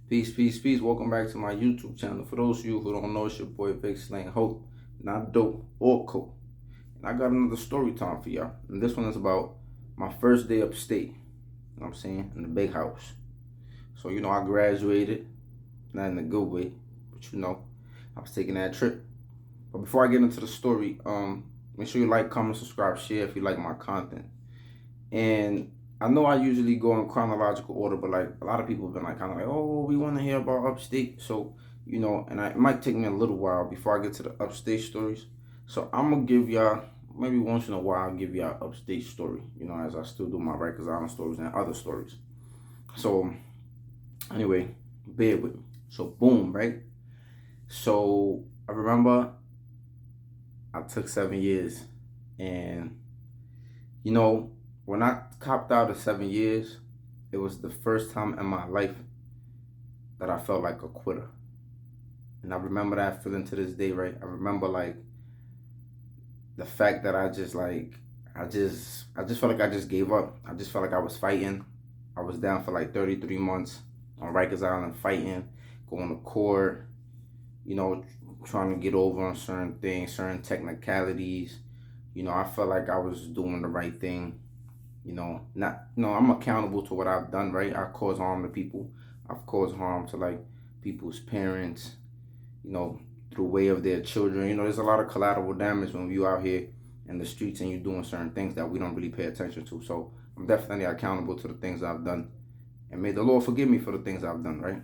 Peace, peace, peace. Welcome back to my YouTube channel. For those of you who don't know, it's your boy Vic Slang Hope, not dope or cool. And I got another story time for y'all. And this one is about my first day upstate. You know what I'm saying? In the big house. So, I graduated, not in a good way, but I was taking that trip. But before I get into the story, make sure you like, comment, subscribe, share if you like my content. And I know I usually go in chronological order, but like a lot of people have been like kind of like, oh, we want to hear about upstate. So, and it might take me a little while before I get to the upstate stories. So I'm gonna give y'all maybe once in a while I'll give y'all upstate story, as I still do my Rikers Island stories and other stories. So anyway, bear with me. So boom, right? So I remember I took 7 years, and when I copped out of 7 years, it was the first time in my life that I felt like a quitter. And I remember that feeling to this day, right? I remember like the fact that I just felt like I just gave up. I just felt like I was fighting. I was down for like 33 months on Rikers Island fighting, going to court, trying to get over on certain things, certain technicalities. I felt like I was doing the right thing. I'm accountable to what I've done, right? I cause harm to people. I've caused harm to like people's parents, through way of their children. There's a lot of collateral damage when you out here in the streets and you're doing certain things that we don't really pay attention to. So I'm definitely accountable to the things I've done. And may the Lord forgive me for the things I've done, right?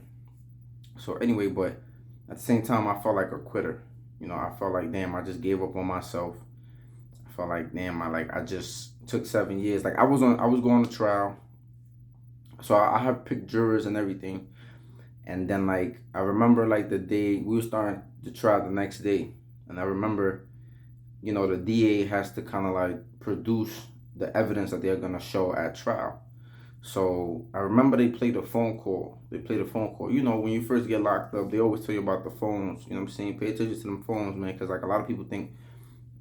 So anyway, but at the same time, I felt like a quitter. I felt like, damn, I just gave up on myself. I felt like, damn, I just took 7 years. Like I was going to trial. So I had picked jurors and everything. And then like I remember like the day we were starting the trial the next day. And I remember, the DA has to kind of like produce the evidence that they're gonna show at trial. So I remember they played a phone call. When you first get locked up, they always tell you about the phones. You know what I'm saying? Pay attention to them phones, man, because like a lot of people think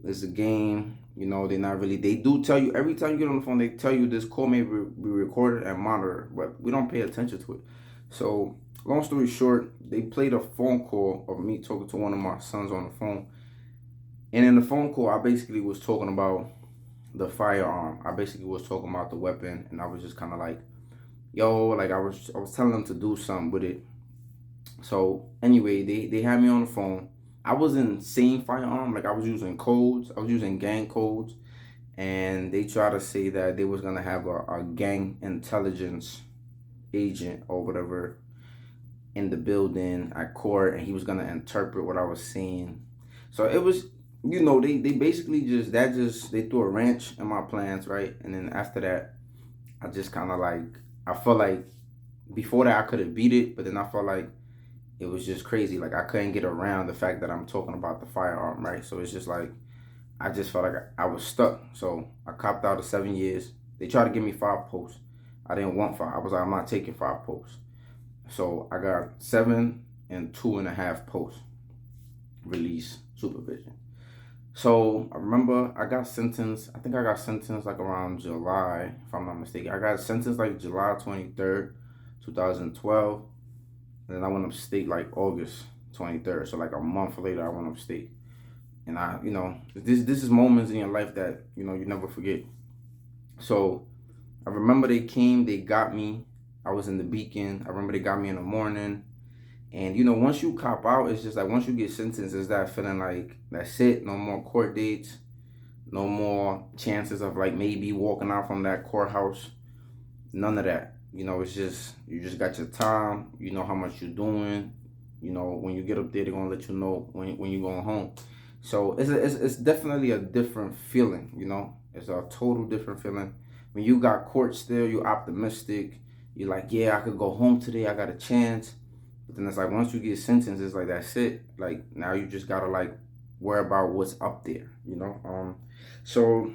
it's a game. They're not really. They do tell you every time you get on the phone. They tell you this call may be recorded and monitored, but we don't pay attention to it. So long story short, they played a phone call of me talking to one of my sons on the phone, and in the phone call, I basically was talking about the firearm. I basically was talking about the weapon, and I was just kind of like, yo, like I was telling them to do something with it. So anyway, they had me on the phone. I wasn't saying firearm, like I was using codes. I was using gang codes, and they tried to say that they was gonna have a gang intelligence agent or whatever in the building at court, and he was gonna interpret what I was saying. So it was, they basically they threw a wrench in my plans, right? And then after that, I just kind of like I felt like before that I could have beat it, but then I felt like it was just crazy. Like I couldn't get around the fact that I'm talking about the firearm, right? So it's just like I just felt like I was stuck. So I copped out of 7 years. They tried to give me 5 posts. I didn't want 5. I was like, I'm not taking 5 posts. So I got 7 and 2.5 posts release supervision. So I remember I got sentenced. I think I got sentenced like around July, if I'm not mistaken. I got sentenced like July 23rd, 2012. And then I went upstate like August 23rd. So like a month later, I went upstate. And this is moments in your life that, you never forget. So I remember they came, they got me. I was in the Beacon. I remember they got me in the morning. And once you cop out, it's just like once you get sentenced, it's that feeling like that's it. No more court dates. No more chances of like maybe walking out from that courthouse. None of that. It's just you just got your time. You know how much you're doing. When you get up there, they're gonna let you know when you're going home. So it's definitely a different feeling. It's a total different feeling. When you got court still, you're optimistic. You're like, yeah, I could go home today. I got a chance. But then it's like once you get sentenced, it's like that's it. Like now you just gotta like worry about what's up there. So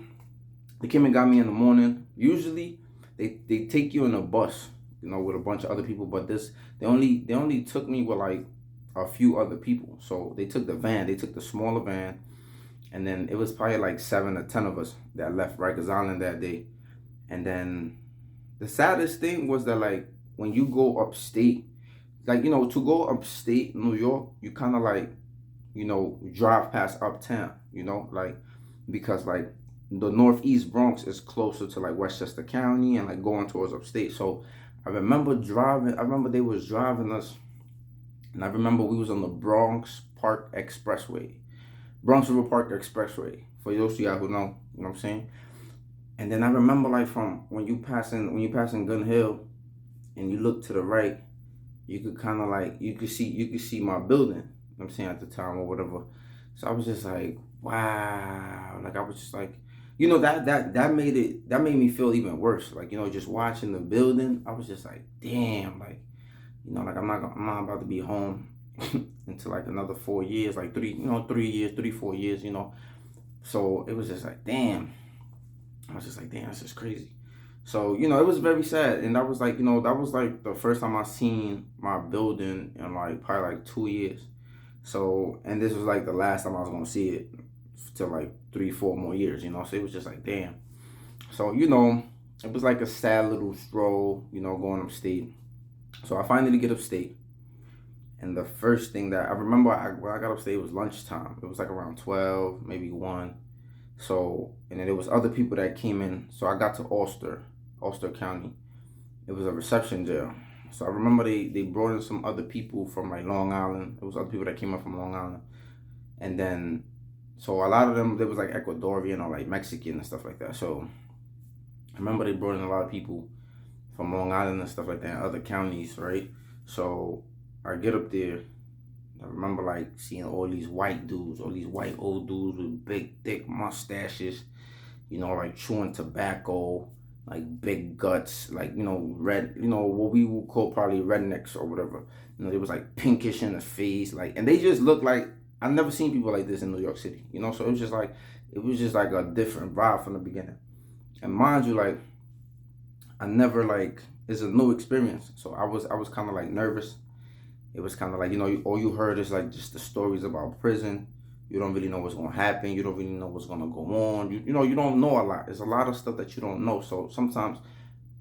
they came and got me in the morning. Usually they take you in a bus, with a bunch of other people. But they only took me with like a few other people. So they took the van. They took the smaller van, and then it was probably like 7 or 10 of us that left Rikers Island that day. And then the saddest thing was that like when you go upstate, like, to go upstate New York, you kind of like, drive past uptown, like, because like the Northeast Bronx is closer to like Westchester County and like going towards upstate. So I remember they was driving us, and I remember we was on the Bronx River Park Expressway. For those of y'all who know, you know what I'm saying? And then I remember like from when you passing Gun Hill and you look to the right, you could kind of like you could see my building, you know what I'm saying, at the time or whatever. So I was just like, wow. Like I was just like, that made me feel even worse. Like, just watching the building, I was just like, damn, like, like I'm not about to be home until like another 4 years, like 4 years, So it was just like, damn. I was just like, damn, that's just crazy. So, it was very sad. And that was like, that was like the first time I seen my building in like probably like 2 years. So, and this was like the last time I was gonna see it till like 3, 4 more years, So it was just like, damn. So, it was like a sad little stroll, going upstate. So I finally get upstate. And the first thing that I remember when I got upstate, it was lunchtime. It was like around 12, maybe 1. So, and then there was other people that came in. So I got to Ulster County. It was a reception jail. So I remember they brought in some other people from like Long Island. It was other people that came up from Long Island. And then, so a lot of them, they was like Ecuadorian or like Mexican and stuff like that. So I remember they brought in a lot of people from Long Island and stuff like that, other counties, right? So I get up there. I remember like seeing all these white dudes, all these white old dudes with big, thick mustaches, like chewing tobacco, like big guts, like, red, what we would call probably rednecks or whatever. They was like pinkish in the face, like, and they just looked like, I've never seen people like this in New York City, so it was just like a different vibe from the beginning. And mind you, like, I never like, it's a new experience. So I was kind of like nervous. It was kind of like, all you heard is like just the stories about prison. You don't really know what's going to happen. You don't really know what's going to go on. You don't know a lot. There's a lot of stuff that you don't know. So sometimes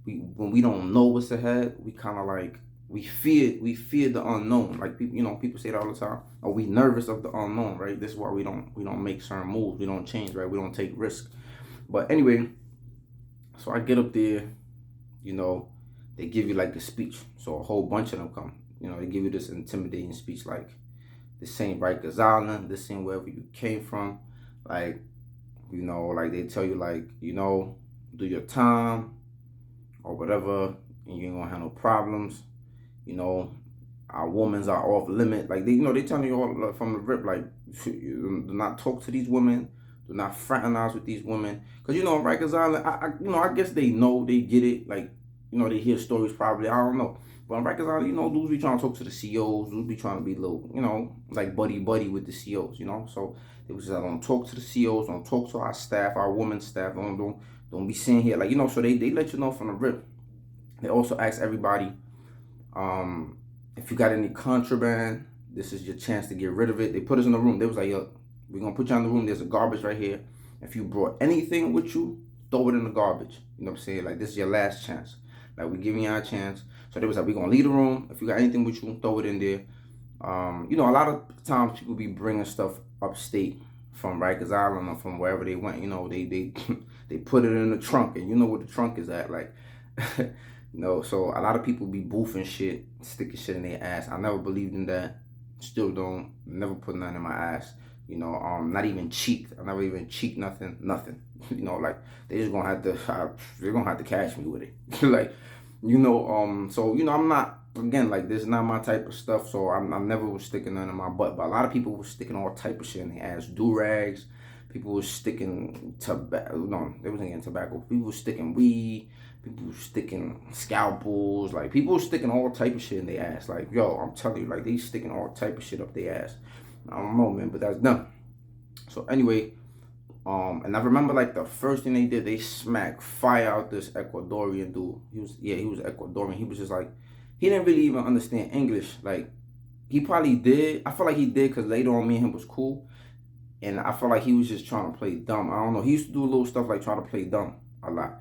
when we don't know what's ahead, we kind of like, we fear the unknown. Like people say that all the time. Are we nervous of the unknown, right? This is why we don't make certain moves. We don't change, right? We don't take risks. But anyway, so I get up there, they give you like a speech. So a whole bunch of them come. They give you this intimidating speech like, this ain't Rikers Island, this ain't wherever you came from. Like, like they tell you like, do your time or whatever, and you ain't gonna have no problems. Our women's are off limit. Like they telling you all from the rip, like, do not talk to these women, do not fraternize with these women. Cause Rikers Island, I guess they know, they get it. Like, they hear stories probably, I don't know. But on Rikers Island, dudes be trying to talk to the COs, dudes be trying to be little, like buddy with the COs, So it was just, don't talk to the COs, don't talk to our staff, our women's staff, don't be sitting here, like, so they let you know from the rip. They also ask everybody, if you got any contraband, this is your chance to get rid of it. They put us in the room. They was like, yo, we're gonna put you in the room. There's a garbage right here. If you brought anything with you, throw it in the garbage. You know what I'm saying? Like, this is your last chance. Like, we're giving you a chance. So they was like, we're gonna leave the room. If you got anything with you, throw it in there. A lot of times people be bringing stuff upstate from Rikers Island or from wherever they went. They they put it in the trunk, and you know where the trunk is at. Like, so a lot of people be boofing shit, sticking shit in their ass. I never believed in that. Still don't. Never put nothing in my ass. Not even cheeked. I never even cheeked nothing. Like they just gonna have to. They're gonna have to catch me with it. Like, So I'm not, again, like, this is not my type of stuff. So I never was sticking nothing in my butt. But a lot of people were sticking all type of shit in their ass. Do-rags. People were sticking tobacco. No, they wasn't getting tobacco. People were sticking weed. People were sticking scalpels. Like, people were sticking all type of shit in their ass. Like, yo, I'm telling you, like, they sticking all type of shit up their ass. I don't know, man, but that's done. So anyway, and I remember like the first thing they did, they smacked fire out this Ecuadorian dude. He was Ecuadorian. He was just like, he didn't really even understand English. Like, he probably did. I feel like he did because later on me and him was cool. And I feel like he was just trying to play dumb. I don't know. He used to do a little stuff like trying to play dumb a lot.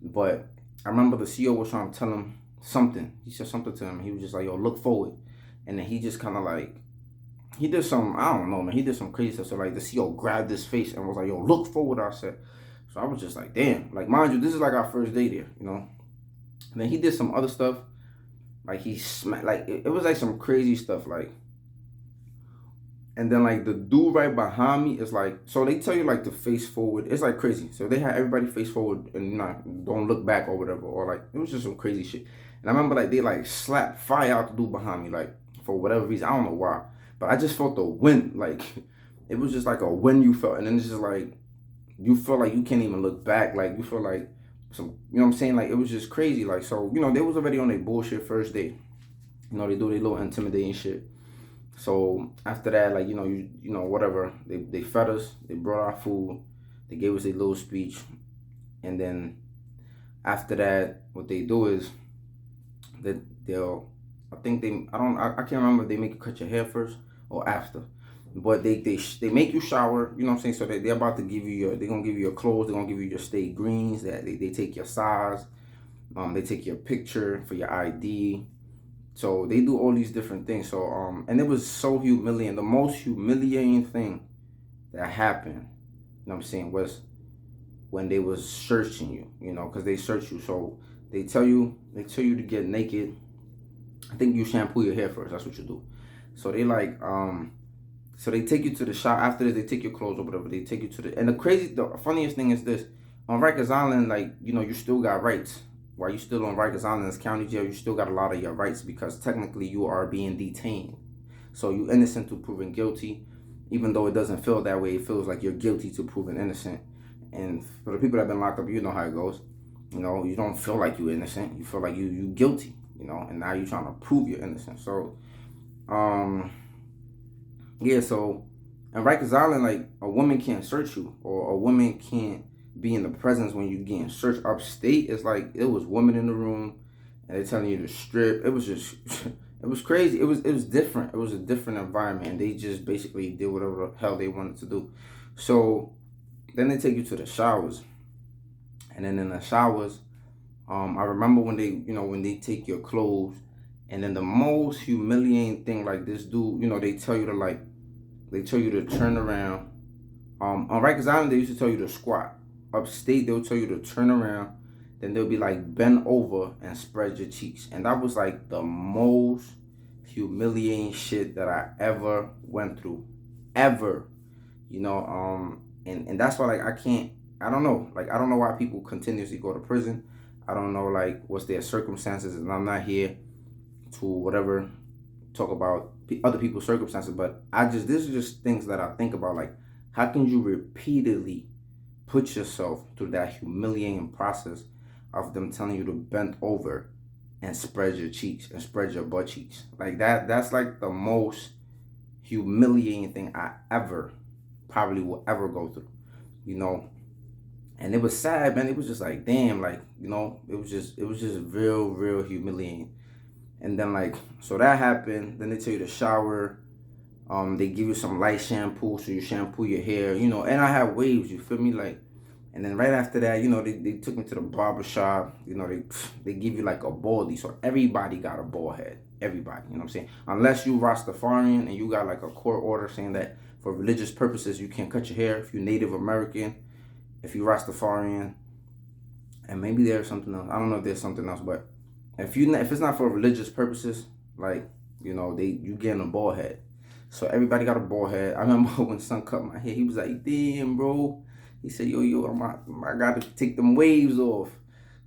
But I remember the CO was trying to tell him, something. He said something to him. He was just like, yo, look forward. And then he just kind of like, he did some, I don't know, man. He did some crazy stuff. So like the CEO grabbed his face and was like, yo, look forward, I said. So I was just like, damn. Like, mind you, this is like our first day there, you know. And then he did some other stuff. Like he smacked, like it was like some crazy stuff. Like, and then like the dude right behind me is like, so they tell you like to face forward. It's like crazy. So they had everybody face forward and don't look back or whatever. Or like it was just some crazy shit. And I remember like they like slapped fire out the dude behind me, like for whatever reason. I don't know why. But I just felt the wind. Like it was just like a wind you felt. And then it's just like you feel like you can't even look back. Like you feel like some, you know what I'm saying? Like it was just crazy. Like, so, you know, they was already on their bullshit first day. You know, they do their little intimidating shit. So after that, like, you know, whatever, they fed us, they brought our food, they gave us a little speech. And then after that, what they do is that I can't remember if they make you cut your hair first or after. But they make you shower, you know what I'm saying? So they're about to give you they're gonna give you your clothes, they're gonna give you your state greens, they take your size, they take your picture for your ID. So they do all these different things. So and it was so humiliating. The most humiliating thing that happened, you know what I'm saying, was when they was searching you, you know, because they search you. So they tell you to get naked. I think you shampoo your hair first. That's what you do. So they like so they take you to the shop. After this, they take your clothes or whatever. They take you to the, and the funniest thing is this: on Rikers Island, like, you know, you still got rights. While you still on Rikers Island as county jail, you still got a lot of your rights because technically you are being detained. So you innocent to proven guilty, even though it doesn't feel that way. It feels like you're guilty to proven innocent. And for the people that have been locked up, you know how it goes. You know, you don't feel like you're innocent. You feel like you guilty. You know, and now you're trying to prove you're innocent. So, yeah. So, in Rikers Island, like, a woman can't search you, or a woman can't be in the presence when you getting searched. Upstate, it's like it was women in the room and they're telling you to strip. It was just it was crazy. It was different. It was a different environment, and they just basically did whatever the hell they wanted to do. So then they take you to the showers, and then in the showers, I remember when they take your clothes, and then the most humiliating thing, like, this dude, you know, they tell you to turn around. On Rikers Island, they used to tell you to squat. Upstate, they'll tell you to turn around. Then they'll be like, bend over and spread your cheeks. And that was like the most humiliating shit that I ever went through. Ever. You know, and that's why, like, I don't know. Like, I don't know why people continuously go to prison. I don't know, like, what's their circumstances. And I'm not here to whatever talk about other people's circumstances. But this is just things that I think about. Like, how can you repeatedly put yourself through that humiliating process of them telling you to bend over and spread your cheeks and spread your butt cheeks? Like, that's like the most humiliating thing I probably will ever go through, you know. And it was sad, man. It was just like, damn, like, you know, it was just real humiliating. And then, like, so that happened. Then they tell you to shower. They give you some light shampoo, so you shampoo your hair, you know. And I had waves, you feel me? Like, and then right after that, you know, they took me to the barber shop. You know, they give you like a baldy, so everybody got a bald head. Everybody, you know what I'm saying? Unless you Rastafarian and you got like a court order saying that for religious purposes you can't cut your hair. If you're Native American, if you're Rastafarian, and maybe there's something else. I don't know if there's something else, but if it's not for religious purposes, like, you know, you getting a bald head. So everybody got a bald head. I remember when son cut my hair, he was like, damn, bro. He said, yo, I got to take them waves off.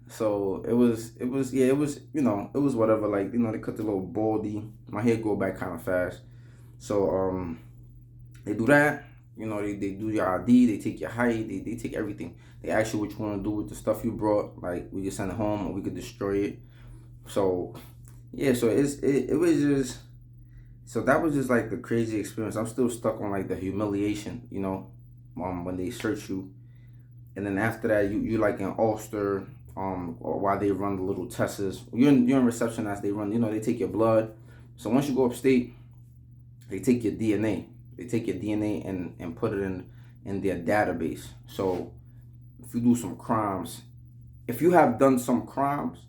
So it was, you know, it was whatever. Like, you know, they cut the little baldy. My hair go back kind of fast. So they do that. You know, they do your ID. They take your height. They take everything. They ask you what you want to do with the stuff you brought. Like, we could send it home or we could destroy it. So, yeah, so it was just... So that was just like the crazy experience. I'm still stuck on like the humiliation, you know, when they search you. And then after that, you like in Ulster, or while they run the little tests. You're in reception as they run, you know, they take your blood. So once you go upstate, they take your DNA. They take your DNA and put it in their database. So if you do some crimes, if you have done some crimes,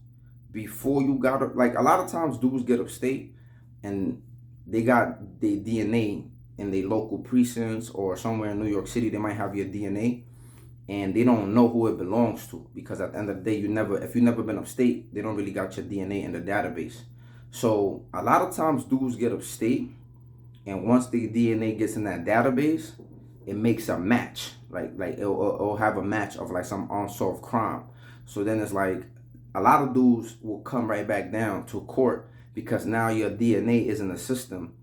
before you got up, like a lot of times dudes get upstate and they got their DNA in their local precincts or somewhere in New York City. They might have your DNA and they don't know who it belongs to, because at the end of the day, if you never been upstate, they don't really got your DNA in the database. So a lot of times dudes get upstate, and once the DNA gets in that database, it makes a match. Like it'll have a match of like some unsolved crime. So then it's like a lot of dudes will come right back down to court because now your DNA is in the system,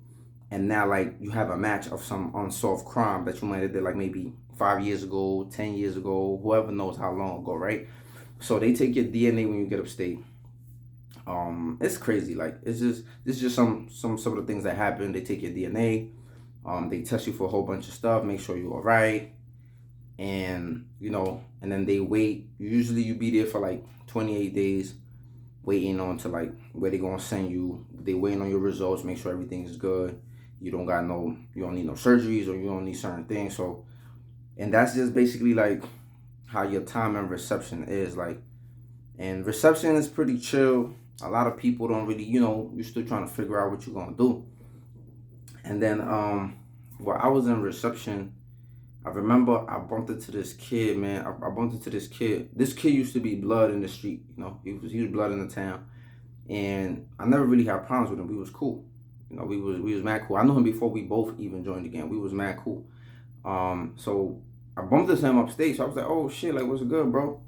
and now like you have a match of some unsolved crime that you might have did like maybe 5 years ago, 10 years ago, whoever knows how long ago, right? So they take your DNA when you get upstate. It's crazy. Like it's just some of the things that happen. They take your DNA, they test you for a whole bunch of stuff, make sure you're all right, and and then they wait. Usually you be there for like 28 days, waiting on to like where they gonna send you. They waiting on your results, make sure everything is good. You don't need no surgeries, or you don't need certain things. So, and that's just basically like how your time and reception is like. And reception is pretty chill. A lot of people don't really, you're still trying to figure out what you're gonna do. And then while I was in reception, I remember I bumped into this kid, man. I bumped into this kid. This kid used to be blood in the street, he was blood in the town. And I never really had problems with him. We was cool. We was mad cool. I knew him before we both even joined the gang. We was mad cool. So I bumped into him upstate. So I was like, oh shit, like what's good, bro?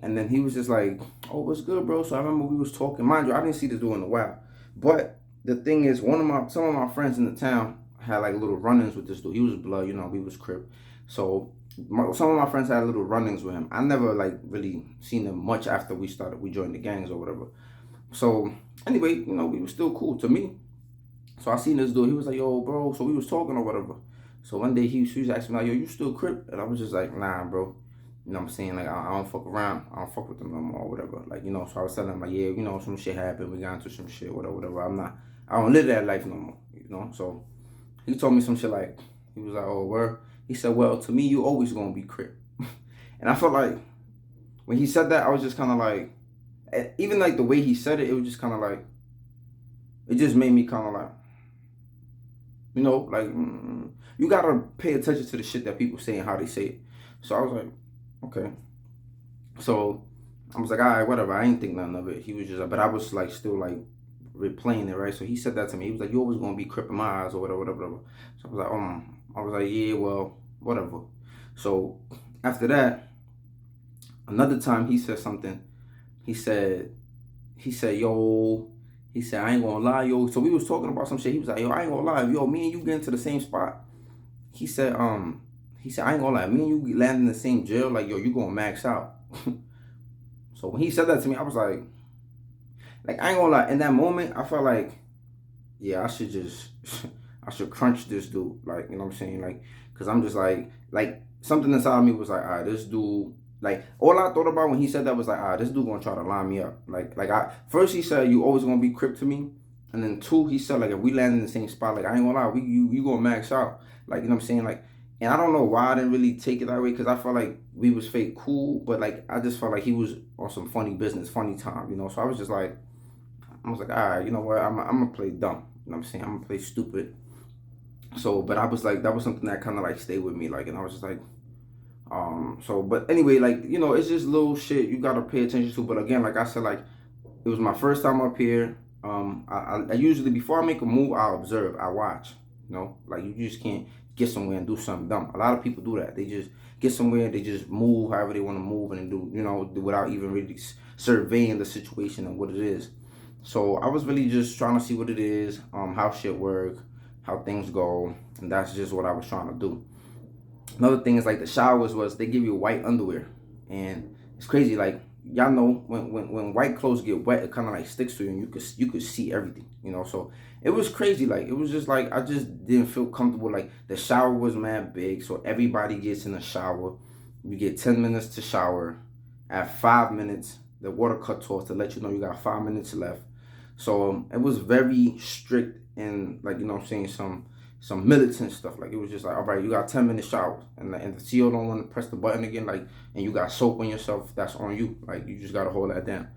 And then he was just like, oh, what's good, bro? So I remember we was talking. Mind you, I didn't see this dude in a while. But the thing is, some of my friends in the town had like little run-ins with this dude. He was blood, we was Crip. So some of my friends had little run-ins with him. I never like really seen him much after we joined the gangs or whatever. So anyway, we were still cool to me. So I seen this dude. He was like, yo, bro. So we was talking or whatever. So one day he was asking me like, yo, you still Crip? And I was just like, nah, bro. You know what I'm saying? Like, I don't fuck around. I don't fuck with them no more or whatever. Like, so I was telling him, like, yeah, some shit happened. We got into some shit, whatever. I don't live that life no more, So he told me some shit like, he was like, oh, where? He said, well, to me, you always gonna be Crip. And I felt like, when he said that, I was just kind of like, even like the way he said it, it was just kind of like, it just made me kind of like, you gotta pay attention to the shit that people say and how they say it. So I was like, okay. So I was like, all right, whatever. I ain't think nothing of it. He was just like, but I was like still like replaying it, right? So he said that to me. He was like, you always gonna be Crip in my eyes or whatever. So I was like, yeah, well, whatever. So after that, another time he said something. He said, yo, I ain't gonna lie, yo. So we was talking about some shit. He was like, yo, I ain't gonna lie, yo, me and you get into the same spot. He said, I ain't gonna lie, me and you land in the same jail, like, yo, you gonna max out. So when he said that to me, I was like, I ain't gonna lie, in that moment, I felt like, yeah, I should crunch this dude, like, you know what I'm saying, like, cause I'm just like something inside of me was like, all right, this dude, like, all I thought about when he said that was like, all right, this dude gonna try to line me up, first he said, you always gonna be Crip to me, and then two, he said, like, if we land in the same spot, like, I ain't gonna lie, you gonna max out, like, you know what I'm saying, like, and I don't know why I didn't really take it that way, because I felt like we was fake cool, but like I just felt like he was on some funny business, funny time, So I was just like, all right, you know what, I'm gonna play dumb, you know what I'm saying, I'm gonna play stupid. So, but I was like, that was something that kind of like stayed with me, like, and I was just like, but anyway, like, it's just little shit you gotta pay attention to. But again, like I said, like, it was my first time up here. I usually, before I make a move, I observe, I watch. Like, you just can't get somewhere and do something dumb. A lot of people do that. They just get somewhere, they just move however they want to move, and do, without even really surveying the situation and what it is. So I was really just trying to see what it is, how shit work, how things go, and that's just what I was trying to do. Another thing is, like, the showers was, they give you white underwear, and it's crazy, like, y'all know when white clothes get wet, it kind of like sticks to you, and you could see everything, so it was crazy. Like, it was just like, I just didn't feel comfortable. Like, the shower was mad big, so everybody gets in the shower. You get 10 minutes to shower. At 5 minutes, the water cuts off to let you know you got 5 minutes left. So it was very strict, and, like, what I'm saying, some militant stuff. Like, it was just like, all right, you got 10-minute showers, and the CO don't want to press the button again, like, and you got soap on yourself, that's on you. Like, you just got to hold that down.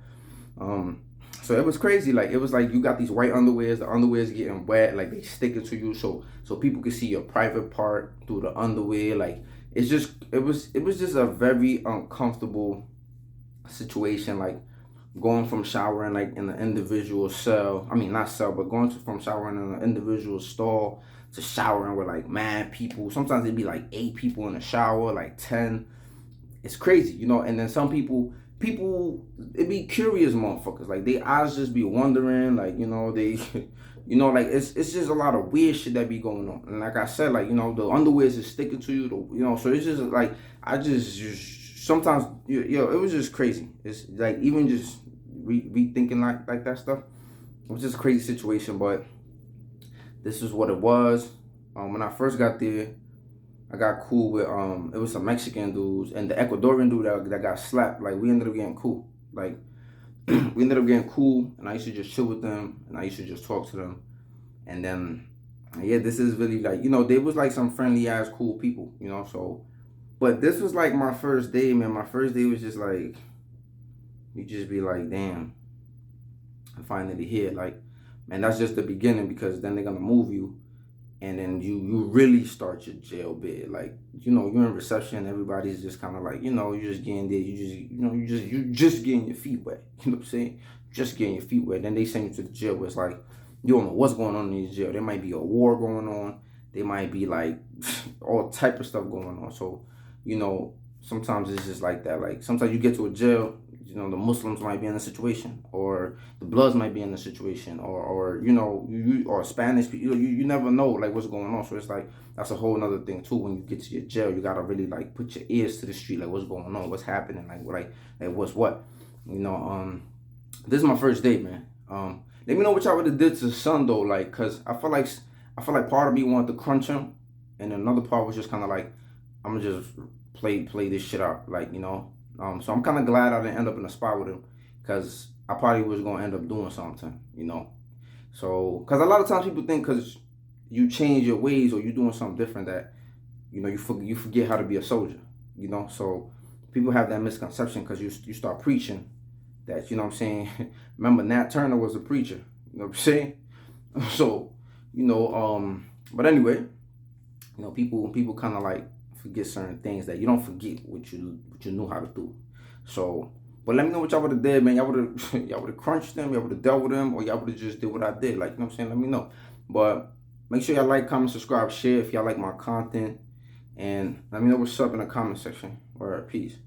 So it was crazy. Like it was like you got these white underwears. The underwear's getting wet. Like they stick it to you, so people can see your private part through the underwear. Like it was just a very uncomfortable situation. Like going from showering like in an individual cell. I mean not cell, but from showering in an individual stall to showering with like mad people. Sometimes it'd be like 8 people in the shower, like 10. It's crazy, and then some people it be curious motherfuckers, like they eyes just be wondering, like they like it's just a lot of weird shit that be going on. And like I said, like the underwear is sticking to you, so it's just like I just sometimes it was just crazy. It's like even just rethinking like that stuff, it was just a crazy situation. But this is what it was. When I first got there, I got cool with it was some Mexican dudes and the Ecuadorian dude that got slapped. Like we ended up getting cool. Like we ended up getting cool, and I used to just chill with them, and I used to just talk to them. And then yeah, this is really like they was like some friendly ass cool people, so but this was like my first day, man. My first day was just like you just be like, damn, I'm finally here. Like, man, that's just the beginning, because then they're gonna move you, and then you really start your jail bid. Like, you're in reception, everybody's just kind of like, you're just getting there, you just getting your feet wet. You know what I'm saying? Just getting your feet wet. Then they send you to the jail where it's like you don't know what's going on in the jail. There might be a war going on. There might be like all type of stuff going on. So, sometimes it's just like that. Like sometimes you get to a jail, the Muslims might be in a situation, or the Bloods might be in a situation, or you or Spanish people. You never know like what's going on. So it's like that's a whole other thing too. When you get to your jail, you gotta really like put your ears to the street, like what's going on, what's happening, like what's what. This is my first day, man. Let me know what y'all would have did to son though, like, cause I feel like part of me wanted to crunch him, and another part was just kind of like I'm gonna just play this shit out, like So I'm kind of glad I didn't end up in a spot with him, because I probably was going to end up doing something, So, because a lot of times people think because you change your ways or you're doing something different that, you forget how to be a soldier, So people have that misconception because you start preaching that, what I'm saying? Remember, Nat Turner was a preacher, you know what I'm saying? So, but anyway, people kind of like forget certain things, that you don't forget what you knew how to do. So, but let me know what y'all would have did, man. Y'all would have crunched them, y'all would have dealt with them, or y'all would have just did what I did. Like, what I'm saying? Let me know. But make sure y'all like, comment, subscribe, share if y'all like my content, and let me know what's up in the comment section. All right, peace.